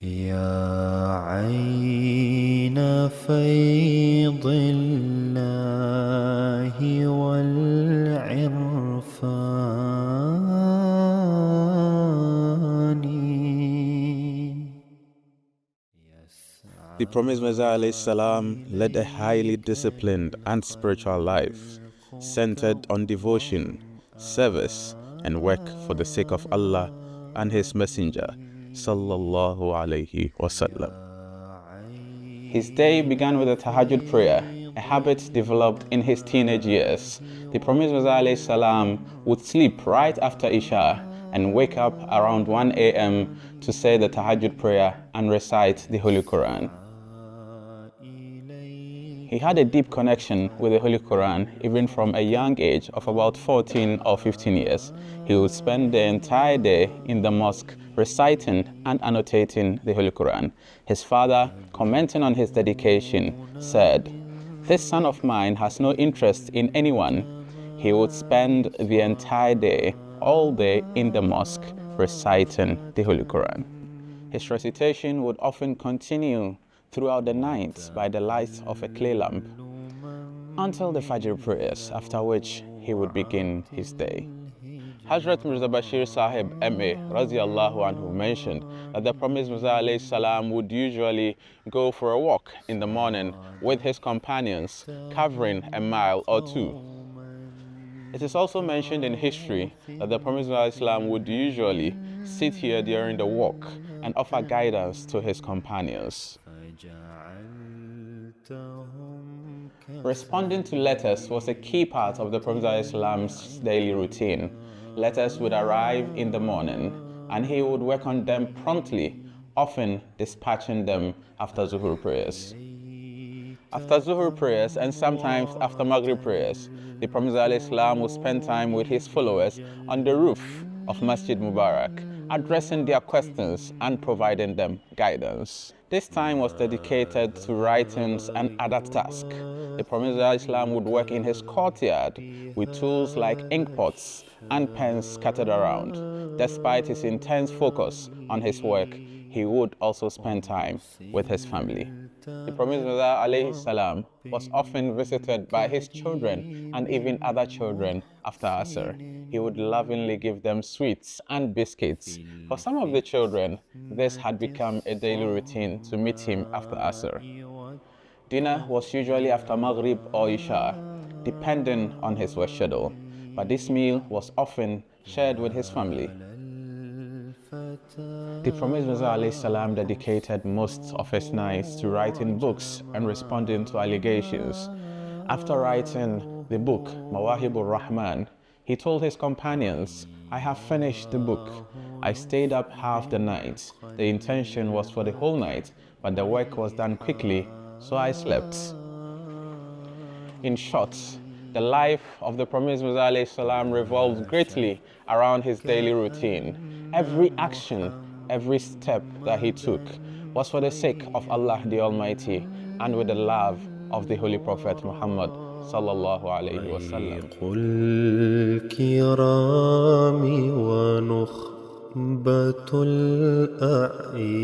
يا عين فيض الله والعرفان. The promised Messiah alayhi salam led a highly disciplined and spiritual life, centered on devotion, service, and work for the sake of Allah and His Messenger, sallallahu alayhi wasallam. His day began with a tahajjud prayer, a habit developed in his teenage years. The promised Messiah alayhi salam would sleep right after Isha and wake up around 1 a.m. to say the tahajjud prayer and recite the Holy Quran. He had a deep connection with the Holy Quran even from a young age of about 14 or 15 years. He would spend the entire day in the mosque reciting and annotating the Holy Quran. His father, commenting on his dedication, said, "This son of mine has no interest in anyone." He would spend the entire day, all day in the mosque reciting the Holy Quran. His recitation would often continue throughout the night by the light of a clay lamp until the Fajr prayers, after which he would begin his day. Hazrat Mirza Bashir Sahib M.A. Radiallahu anhu mentioned that the promised Mirza alayhi salam would usually go for a walk in the morning with his companions, covering a mile or two. It is also mentioned in history that the promised Mirza alayhi salam would usually sit here during the walk and offer guidance to his companions. Responding to letters was a key part of the Prophet ﷺ's daily routine. Letters would arrive in the morning and he would work on them promptly, often dispatching them after Zuhur prayers. After Zuhur prayers and sometimes after Maghrib prayers, the Prophet ﷺ would spend time with his followers on the roof of Masjid Mubarak, addressing their questions and providing them guidance. This time was dedicated to writings and other tasks. The Prophet ﷺ would work in his courtyard with tools like ink pots and pens scattered around. Despite his intense focus on his work, he would also spend time with his family. The Prophet ﷺ was often visited by his children and even other children after Asr. He would lovingly give them sweets and biscuits. For some of the children, this had become a daily routine to meet him after Asr. Dinner was usually after Maghrib or Isha, depending on his work schedule, but this meal was often shared with his family. The promised Mirza alayhi salam dedicated most of his nights to writing books and responding to allegations. After writing the book, Mawahibur Rahman, he told his companions, "I have finished the book. I stayed up half the night. The intention was for the whole night, but the work was done quickly, so I slept." In short, the life of the promised Mirza alayhi salam revolves greatly around his daily routine. Every action, every step that he took was for the sake of Allah the Almighty and with the love of the Holy Prophet Muhammad sallallahu alayhi wa sallam. الكرام ونخبة الأعيان.